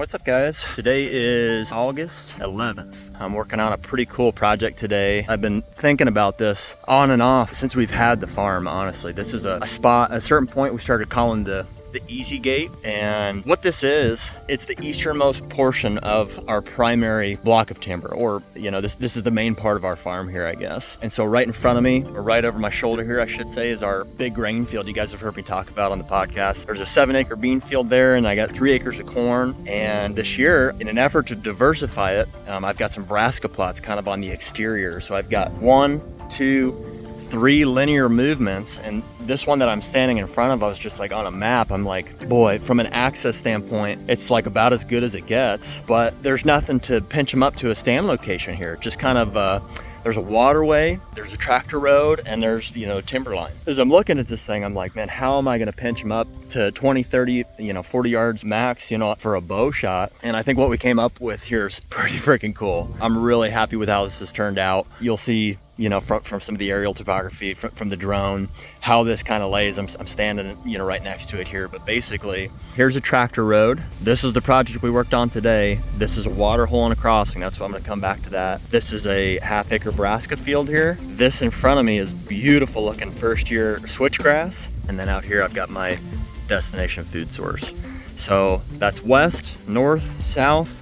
What's up, guys? Today is August 11th. I'm working on a pretty cool project today. I've been thinking about this on and off since we've had the farm, honestly. This is a spot, at a certain point we started calling the Easy Gate, and what this is, it's the easternmost portion of our primary block of timber, or this is the main part of our farm here, I guess. And so right in front of me, or right over my shoulder here, I should say, is our big grain field you guys have heard me talk about on the podcast. There's a 7-acre bean field there, and I got 3 acres of corn. And this year, in an effort to diversify it, I've got some brassica plots kind of on the exterior. So I've got 1, 2, 3 linear movements, and this one that I'm standing in front of, I was just like on a map, I'm like, boy, from an access standpoint, it's like about as good as it gets, but there's nothing to pinch them up to a stand location here. Just kind of there's a waterway, there's a tractor road, and there's timberline. As I'm looking at this thing, I'm like, man, how am I going to pinch them up to 20, 30, 40 yards max, for a bow shot? And I think what we came up with here is pretty freaking cool. I'm really happy with how this has turned out. You'll see from some of the aerial topography from the drone, how this kind of lays. I'm standing, right next to it here, but basically, here's a tractor road. This is the project we worked on today. This is a water hole and a crossing. That's what I'm gonna come back to that. This is a half-acre brassica field here. This in front of me is beautiful looking first-year switchgrass. And then out here, I've got my destination food source. So that's west, north, south,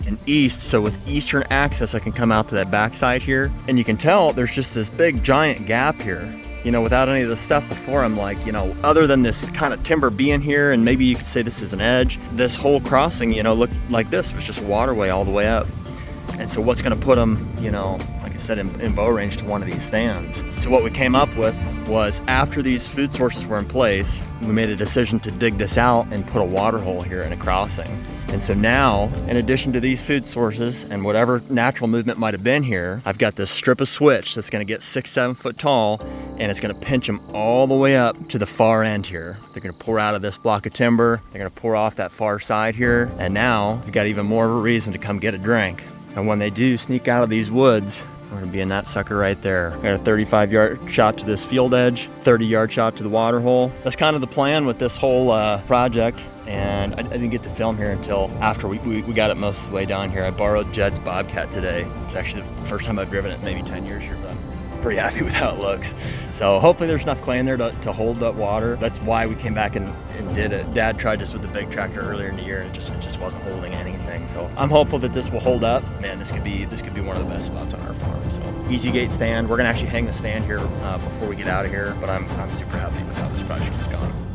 and east. So with eastern access, I can come out to that backside here, and you can tell there's just this big giant gap here. Without any of the stuff before, I'm like, other than this kind of timber being here, and maybe you could say this is an edge, this whole crossing, looked like this. It was just a waterway all the way up. And so what's going to put them, like I said, in bow range to one of these stands? So what we came up with was, after these food sources were in place, we made a decision to dig this out and put a water hole here in a crossing. And so now, in addition to these food sources and whatever natural movement might have been here, I've got this strip of switch that's going to get 6-7 foot tall, and it's going to pinch them all the way up to the far end here. They're going to pour out of this block of timber. They're going to pour off that far side here. And now you've got even more of a reason to come get a drink. And when they do sneak out of these woods, we're gonna be in that sucker right there. Got a 35-yard shot to this field edge, 30-yard shot to the water hole. That's kind of the plan with this whole project. And I didn't get to film here until after we got it most of the way down here. I borrowed Jed's Bobcat today. It's actually the first time I've driven it in maybe 10 years here, but I'm pretty happy with how it looks. So hopefully there's enough clay in there to hold that water. That's why we came back and did it. Dad tried this with the big tractor earlier in the year, and it just wasn't holding anything. So I'm hopeful that this will hold up. Man, this could be one of the best spots on our farm. So Easy Gate stand. We're gonna actually hang the stand here before we get out of here, but I'm super happy with how this project is going.